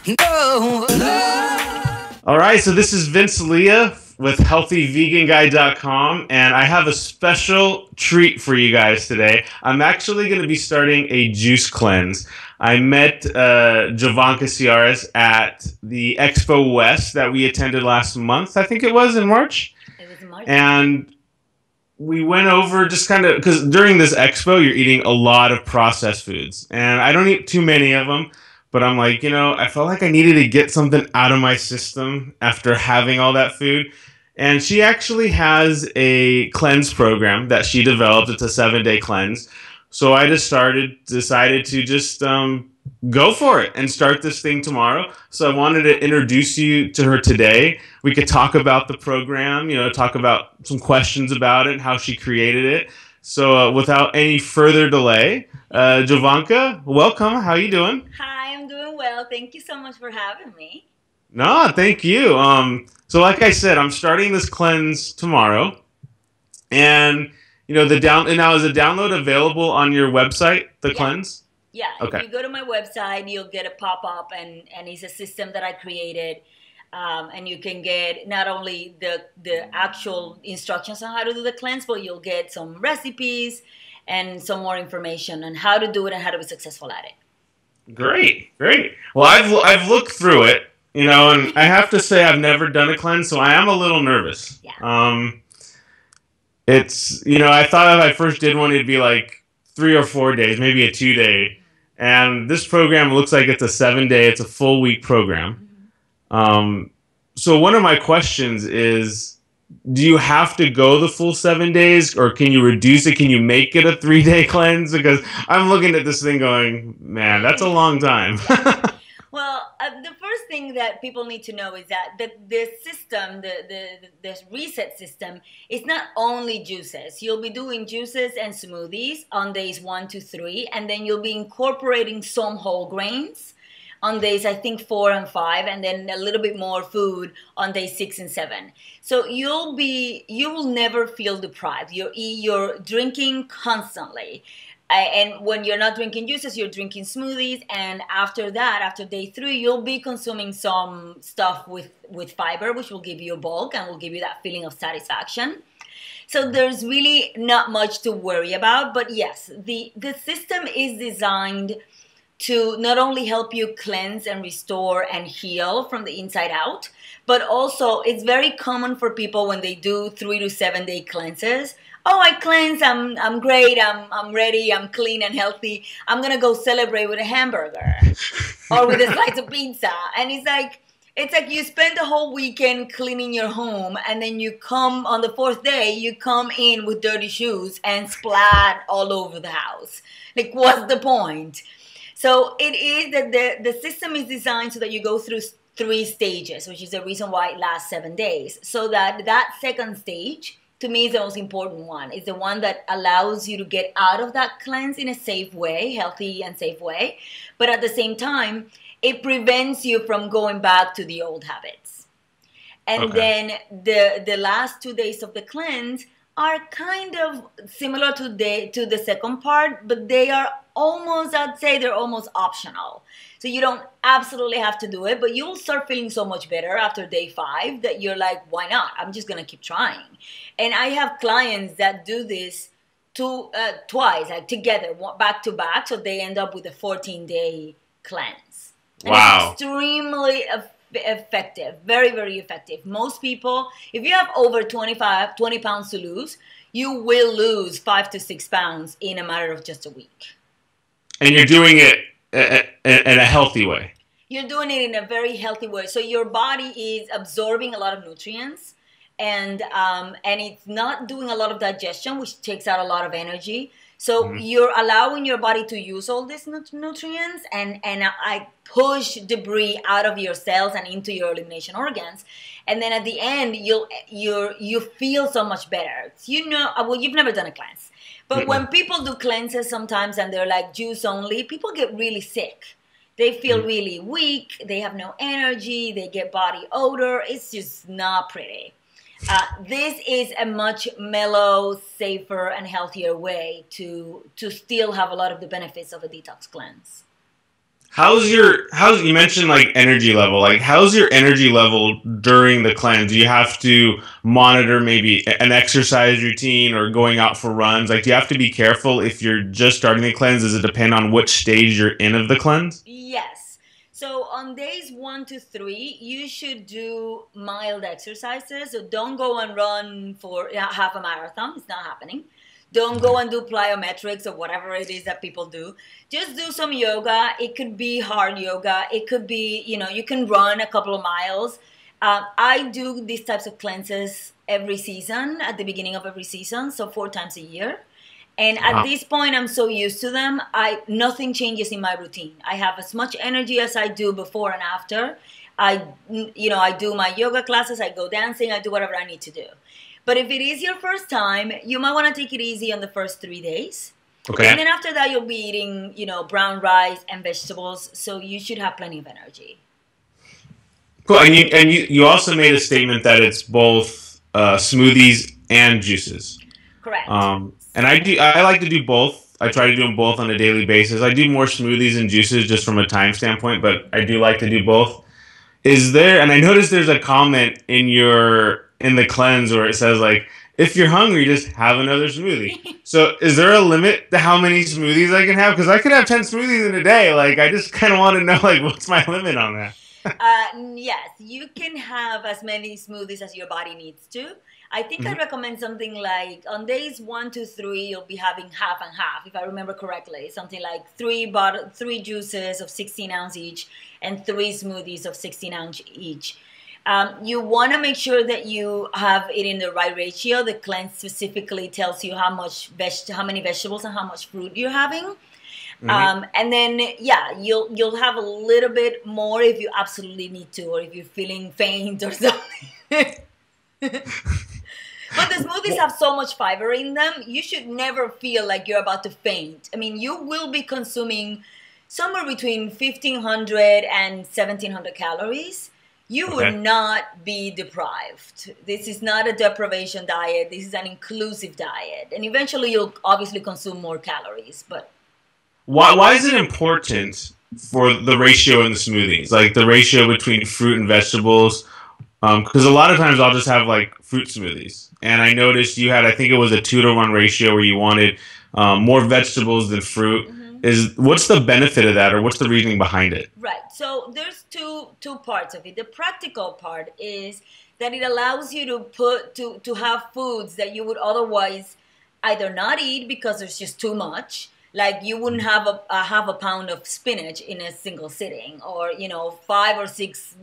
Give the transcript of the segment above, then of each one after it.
No. All right, so this is Vince Leah with HealthyVeganGuy.com, and I have a special treat for you guys today. I'm actually going to be starting a juice cleanse. I met Jovanka Ciares at the Expo West that we attended last month. I think it was in March. It was in March. And we went over just kind of, because during this expo, you're eating a lot of processed foods. And I don't eat too many of them. But I'm like, I felt like I needed to get something out of my system after having all that food. And she actually has a cleanse program that she developed. It's a 7-day cleanse. So I decided to just go for it and start this thing tomorrow. So I wanted to introduce you to her today. We could talk about the program, talk about some questions about it and how she created it. So without any further delay, Jovanka, welcome. How you doing? Hi, I'm doing well. Thank you so much for having me. No, thank you. So like I said, I'm starting this cleanse tomorrow, and now is the download available on your website? The cleanse? Yeah. Okay. If you go to my website, you'll get a pop-up, and it's a system that I created. And you can get not only the actual instructions on how to do the cleanse, but you'll get some recipes and some more information on how to do it and how to be successful at it. Great. Well, I've looked through it, and I have to say I've never done a cleanse, so I am a little nervous. Yeah. It's I thought if I first did one, it'd be like 3 or 4 days, maybe a 2-day, and this program looks like it's a 7-day. It's a full week program. So one of my questions is, do you have to go the full 7 days, or can you reduce it? Can you make it a 3-day cleanse? Because I'm looking at this thing going, man, that's a long time. Well, the first thing that people need to know is that the system, the reset system, is not only juices. You'll be doing juices and smoothies on days 1 to 3, and then you'll be incorporating some whole grains on days, I think, 4 and 5, and then a little bit more food on days 6 and 7. So you will never feel deprived. You're drinking constantly. And when you're not drinking juices, you're drinking smoothies. And after that, after day 3, you'll be consuming some stuff with fiber, which will give you a bulk and will give you that feeling of satisfaction. So there's really not much to worry about. But yes, the system is designed to not only help you cleanse and restore and heal from the inside out, but also it's very common for people when they do 3 to 7 day cleanses. Oh, I cleanse, I'm great, I'm ready, I'm clean and healthy. I'm gonna go celebrate with a hamburger or with a slice of pizza. And it's like you spend the whole weekend cleaning your home, and then you come on the 4th day, you come in with dirty shoes and splat all over the house. Like, what's the point? So it is that the system is designed so that you go through 3 stages, which is the reason why it lasts 7 days. So that second stage, to me, is the most important one. It's the one that allows you to get out of that cleanse in a safe way, healthy and safe way. But at the same time, it prevents you from going back to the old habits. And then the last 2 days of the cleanse are kind of similar to the second part, but they are almost, I'd say they're almost optional. So you don't absolutely have to do it, but you will start feeling so much better after day 5 that you're like, why not? I'm just going to keep trying. And I have clients that do this twice, like together, back to back, so they end up with a 14-day cleanse. And wow. It's extremely effective, very, very effective. Most people, if you have over 20 pounds to lose, you will lose 5 to 6 pounds in a matter of just a week. And you're doing it in a healthy way. You're doing it in a very healthy way. So your body is absorbing a lot of nutrients, and it's not doing a lot of digestion, which takes out a lot of energy. So you're allowing your body to use all these nutrients and I push debris out of your cells and into your elimination organs. And then at the end, you feel so much better. Well, you've never done a cleanse. But when people do cleanses sometimes and they're like juice only, people get really sick. They feel really weak. They have no energy. They get body odor. It's just not pretty. This is a much mellow, safer, and healthier way to still have a lot of the benefits of a detox cleanse. how's you mentioned like energy level? Like how's your energy level during the cleanse? Do you have to monitor maybe an exercise routine or going out for runs? Like do you have to be careful if you're just starting the cleanse? Does it depend on which stage you're in of the cleanse? Yes. So on days 1 to 3, you should do mild exercises. So don't go and run for half a marathon. It's not happening. Don't go and do plyometrics or whatever it is that people do. Just do some yoga. It could be hard yoga. It could be, you can run a couple of miles. I do these types of cleanses every season, at the beginning of every season, so 4 times a year. And at Wow. this point, I'm so used to them. Nothing changes in my routine. I have as much energy as I do before and after. I do my yoga classes. I go dancing. I do whatever I need to do. But if it is your first time, you might want to take it easy on the first 3 days. Okay. And then after that, you'll be eating, brown rice and vegetables. So you should have plenty of energy. Cool. And you also made a statement that it's both smoothies and juices. Correct. And I like to do both. I try to do them both on a daily basis. I do more smoothies and juices just from a time standpoint, but I do like to do both. Is there? And I noticed there's a comment in the cleanse where it says like, if you're hungry, just have another smoothie. So is there a limit to how many smoothies I can have? Because I could have 10 smoothies in a day. Like I just kind of want to know like what's my limit on that. Yes, you can have as many smoothies as your body needs to. I think I Mhm. recommend something like on days 1 to 3, you'll be having half and half, if I remember correctly. Something like three juices of 16 ounce each and 3 smoothies of 16 ounce each. You want to make sure that you have it in the right ratio. The cleanse specifically tells you how many vegetables and how much fruit you're having. Mhm. And then you'll have a little bit more if you absolutely need to, or if you're feeling faint or something. But the smoothies have so much fiber in them, you should never feel like you're about to faint. I mean, you will be consuming somewhere between 1,500 and 1,700 calories. You would Okay. not be deprived. This is not a deprivation diet. This is an inclusive diet. And eventually you'll obviously consume more calories, but Why is it important for the ratio in the smoothies? Like the ratio between fruit and vegetables? Because a lot of times I'll just have like fruit smoothies, and I noticed you had I think it was a 2-to-1 ratio where you wanted more vegetables than fruit. mhm. Is what's the benefit of that, or what's the reasoning behind it? Right. So there's two parts of it. The practical part is that it allows you to have foods that you would otherwise either not eat because there's just too much. Like you wouldn't have a half a pound of spinach in a single sitting, or 5 or 6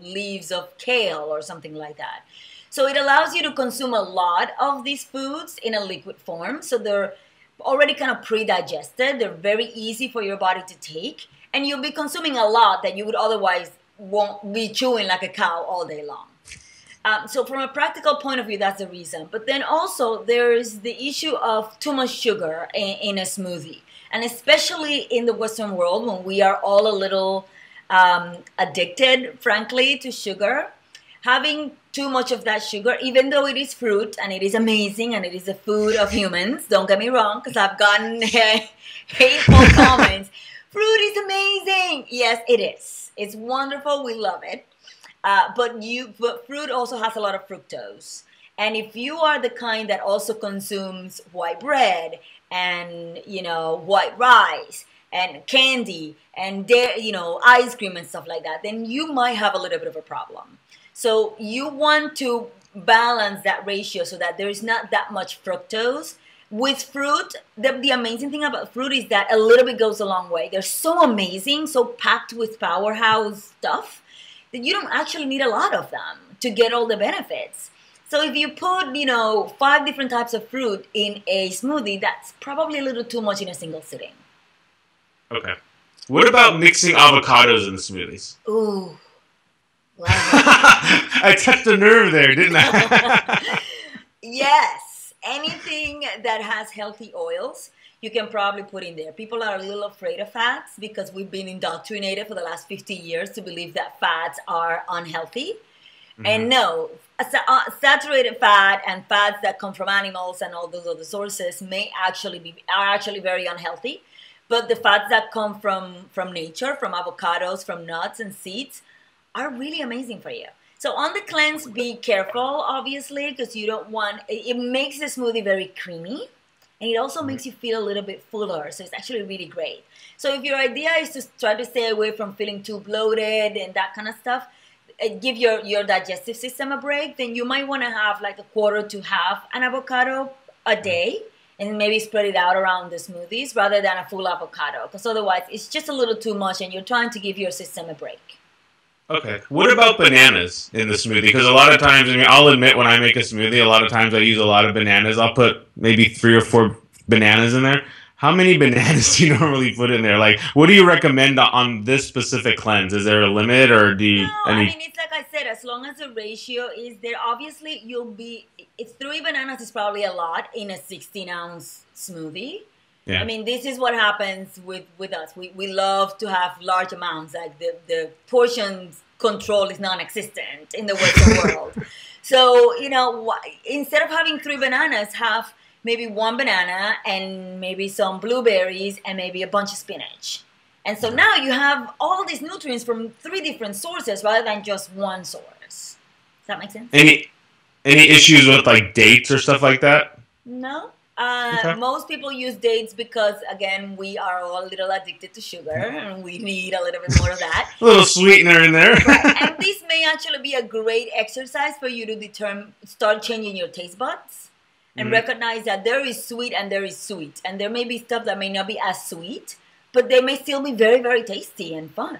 leaves of kale or something like that. So it allows you to consume a lot of these foods in a liquid form. So they're already kind of pre-digested. They're very easy for your body to take, and you'll be consuming a lot that you would otherwise won't be chewing like a cow all day long. So from a practical point of view, that's the reason. But then also there's the issue of too much sugar in a smoothie, and especially in the Western world when we are all a little addicted, frankly, to sugar. Having too much of that sugar, even though it is fruit and it is amazing and it is the food of humans, don't get me wrong, because I've gotten hateful comments. Fruit is amazing. Yes, it is. It's wonderful. We love it. But fruit also has a lot of fructose. And if you are the kind that also consumes white bread and, white rice and candy and, ice cream and stuff like that, then you might have a little bit of a problem. So you want to balance that ratio so that there is not that much fructose. With fruit, the amazing thing about fruit is that a little bit goes a long way. They're so amazing, so packed with powerhouse stuff that you don't actually need a lot of them to get all the benefits. So if you put, 5 different types of fruit in a smoothie, that's probably a little too much in a single sitting. Okay. What about mixing avocados in the smoothies? Ooh. Wow. I touched a nerve there, didn't I? Yes, anything that has healthy oils, you can probably put in there. People are a little afraid of fats because we've been indoctrinated for the last 50 years to believe that fats are unhealthy. Mm-hmm. And no, saturated fat and fats that come from animals and all those other sources are actually very unhealthy. But the fats that come from nature, from avocados, from nuts and seeds, are really amazing for you. So on the cleanse, be careful, obviously, because you don't want it makes the smoothie very creamy, and it also makes you feel a little bit fuller. So it's actually really great. So if your idea is to try to stay away from feeling too bloated and that kind of stuff, give your digestive system a break, then you might want to have like a quarter to half an avocado a day, and maybe spread it out around the smoothies rather than a full avocado, because otherwise it's just a little too much and you're trying to give your system a break. Okay. What about bananas in the smoothie? Because a lot of times, I mean, I'll admit when I make a smoothie, a lot of times I use a lot of bananas. I'll put maybe 3 or 4 bananas in there. How many bananas do you normally put in there? Like, what do you recommend on this specific cleanse? Is there a limit, or do you No, I mean, it's like I said, as long as the ratio is there, obviously it's 3 bananas is probably a lot in a 16-ounce smoothie. Yeah. I mean, this is what happens with us. We love to have large amounts. Like the portions control is non-existent in the Western world. So, instead of having 3 bananas, have maybe 1 banana and maybe some blueberries and maybe a bunch of spinach. And so now you have all these nutrients from 3 different sources rather than just one source. Does that make sense? Any issues with like dates or stuff like that? No. Okay. Most people use dates because, again, we are all a little addicted to sugar and we need a little bit more of that. A little sweetener in there. Right. And this may actually be a great exercise for you to start changing your taste buds and recognize that there is sweet and there is sweet. And there may be stuff that may not be as sweet, but they may still be very, very tasty and fun.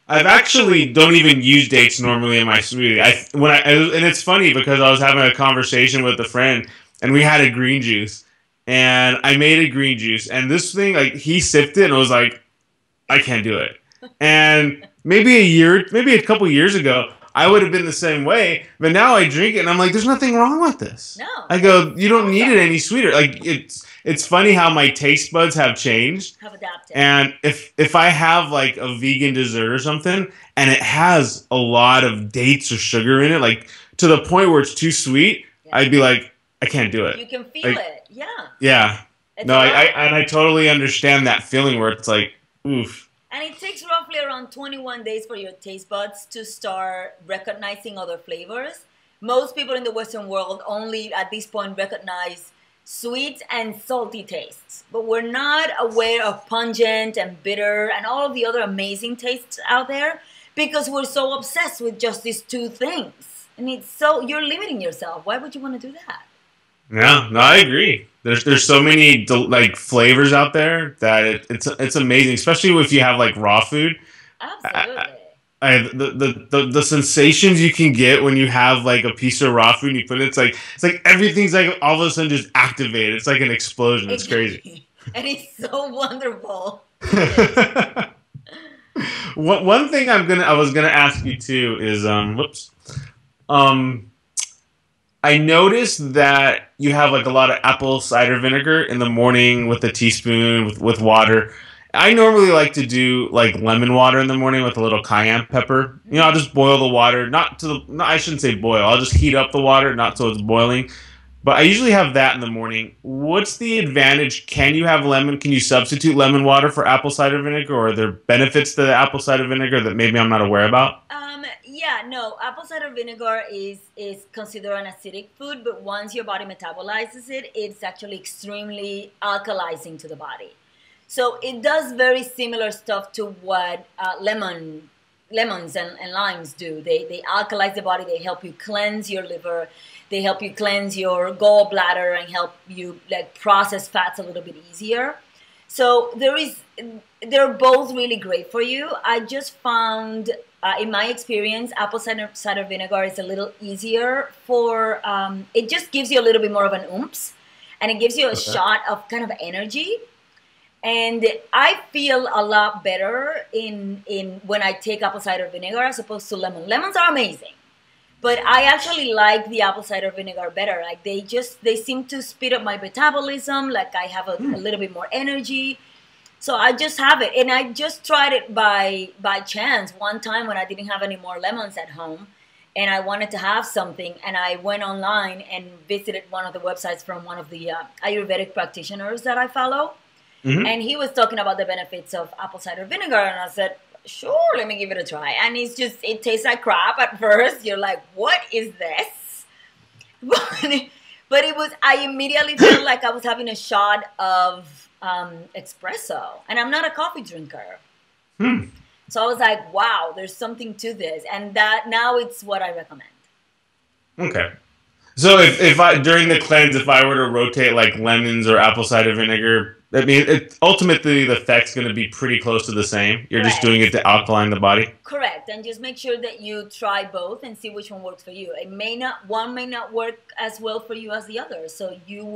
I've actually don't even use dates normally in my smoothie. And it's funny because I was having a conversation with a friend and we had a green juice. And I made a green juice, and this thing, like, he sipped it and was like, I can't do it. And maybe a couple years ago, I would have been the same way, but now I drink it and I'm like, there's nothing wrong with this. No. I go, you don't need it any sweeter. Like, it's funny how my taste buds have changed. Have adapted. And if I have like a vegan dessert or something and it has a lot of dates or sugar in it, like to the point where it's too sweet, I'd be like, I can't do it. You can feel it, yeah. Yeah. It's No, I totally understand that feeling where it's like, oof. And it takes roughly around 21 days for your taste buds to start recognizing other flavors. Most people in the Western world only at this point recognize sweet and salty tastes. But we're not aware of pungent and bitter and all of the other amazing tastes out there because we're so obsessed with just these 2 things. And you're limiting yourself. Why would you want to do that? Yeah, no, I agree. There's so many like flavors out there that it's amazing, especially if you have like raw food. Absolutely. The sensations you can get when you have like a piece of raw food and you put it, it's like everything's like all of a sudden just activated. It's like an explosion. It's crazy. And it's so wonderful. One thing I was gonna ask you too is I noticed that you have like a lot of apple cider vinegar in the morning with a teaspoon with water. I normally like to do like lemon water in the morning with a little cayenne pepper. I'll just boil the water, I shouldn't say boil. I'll just heat up the water, not so it's boiling. But I usually have that in the morning. What's the advantage? Can you substitute lemon water for apple cider vinegar, or are there benefits to the apple cider vinegar that maybe I'm not aware about? Yeah, no, apple cider vinegar is considered an acidic food, but once your body metabolizes it, it's actually extremely alkalizing to the body. So it does very similar stuff to what lemons and limes do. They alkalize the body, they help you cleanse your liver, they help you cleanse your gallbladder and help you like process fats a little bit easier. So they're both really great for you. I just found, in my experience, apple cider vinegar is a little easier for, it just gives you a little bit more of an oomph, and it gives you a shot of kind of energy. And I feel a lot better in when I take apple cider vinegar as opposed to lemon. Lemons are amazing, but I actually like the apple cider vinegar better. Like they seem to speed up my metabolism. Like I have a little bit more energy. So I just have it, and I just tried it by chance one time when I didn't have any more lemons at home, and I wanted to have something, and I went online and visited one of the websites from one of the Ayurvedic practitioners that I follow, Mm-hmm. And he was talking about the benefits of apple cider vinegar, and I said, sure, let me give it a try. And it tastes like crap at first. You're like, what is this? But I immediately felt like I was having a shot of espresso, and I'm not a coffee drinker. So I was like, wow, there's something to this, and that now it's what I recommend. Okay. So if I during the cleanse, if I were to rotate like lemons or apple cider vinegar, I mean, ultimately the effect's going to be pretty close to the same. You're just doing it to alkaline the body. Correct, and just make sure that you try both and see which one works for you. One may not work as well for you as the other. So you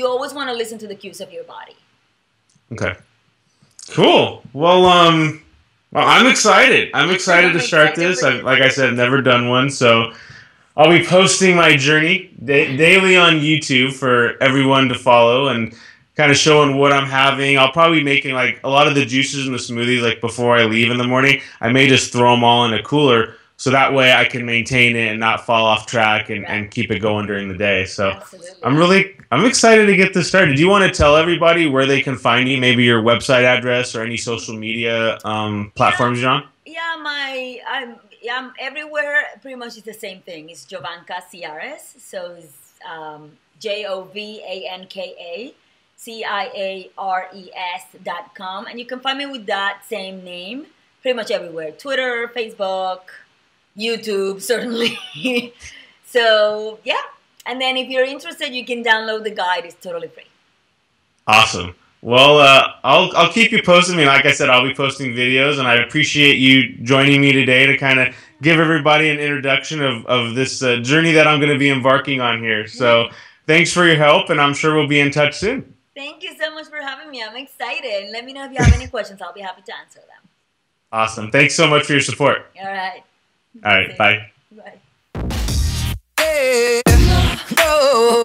always want to listen to the cues of your body. Okay. Cool. Well, I'm excited. I'm excited to start this. Like I said, I've never done one, so I'll be posting my journey daily on YouTube for everyone to follow and kind of showing what I'm having. I'll probably be making like a lot of the juices and the smoothies like before I leave in the morning. I may just throw them all in a cooler so that way I can maintain it and not fall off track and keep it going during the day. So I'm excited to get this started. Do you want to tell everybody where they can find you? Maybe your website address or any social media platforms, John? Yeah, I'm everywhere. Pretty much it's the same thing. It's Jovanka Ciares. So it's JOVANKA CIARES.com. And you can find me with that same name pretty much everywhere. Twitter, Facebook, YouTube, certainly. So, yeah. And then if you're interested, you can download the guide. It's totally free. Awesome. Well, I'll keep you posted. I mean, like I said, I'll be posting videos, and I appreciate you joining me today to kind of give everybody an introduction of this journey that I'm going to be embarking on here. So thanks for your help, and I'm sure we'll be in touch soon. Thank you so much for having me. I'm excited. Let me know if you have any questions. I'll be happy to answer them. Awesome. Thanks so much for your support. All right. All right. Bye. Bye. Hey, no.